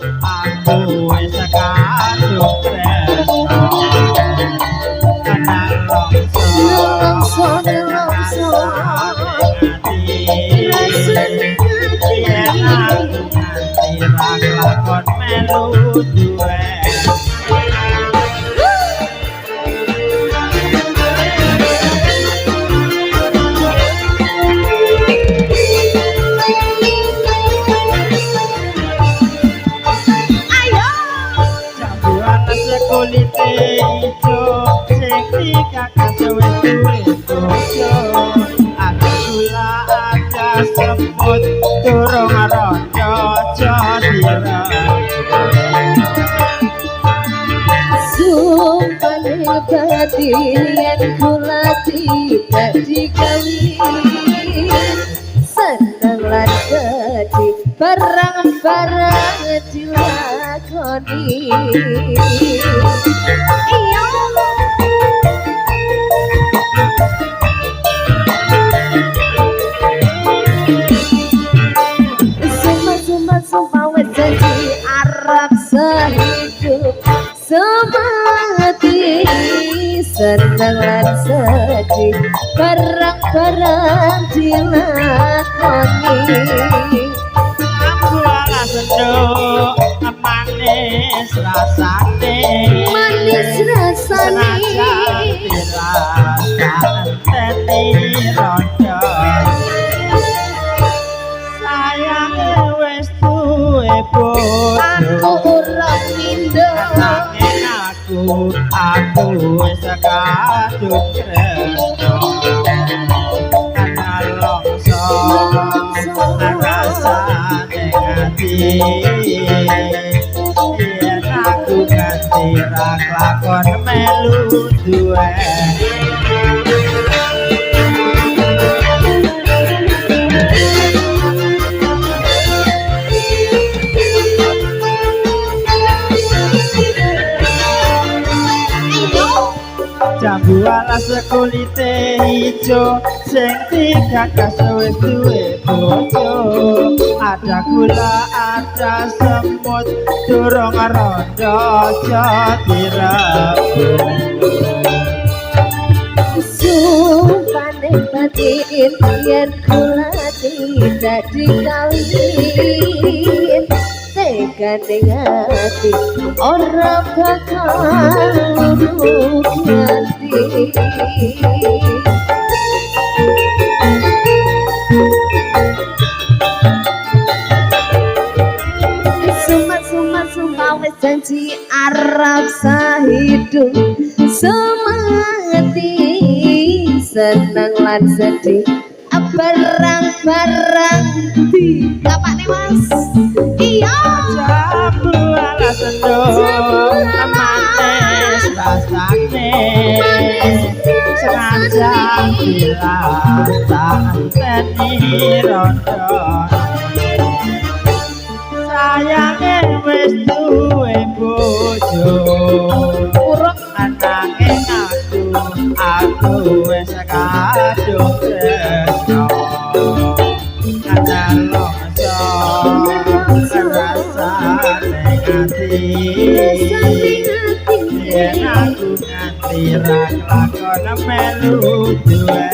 aku wis kadung tresno kenal longso nelongso lakon melu duwe kulite ijo sing dikakak wis duwe bojo ada gula ada semut durung rondo jadira sumpane bati yen kula tidak dikawin seneng lan sedih barang-barang dilakoni iya sumpah wis janji arep sehidup semati seneng lan sedih barang-barang dilakoni senduk manis rasane manis rasane teti rondo sayang wis duwe bojo aku ora mindo aku wis kadung tresno kenal longso rasane yen aku ganti rak lakon melu duwe jambu alas kulite ijo sing dikakak wis duwe bojo ada gula ada semut durung rondo jadira sumpane batin yen kula tidak dikawin tegane hati ora bakal lurus hati sumpah wis janji arep sahidup semati seneng lan sedih barang-barang di kapane mas iya jambu alas senduk manis rasane senajan bilang tak teti rondo sayange wis duwe bojo urung anake aku wis kadung tresno kenal longso rasane ati yen aku nganti rak lakon melu duwe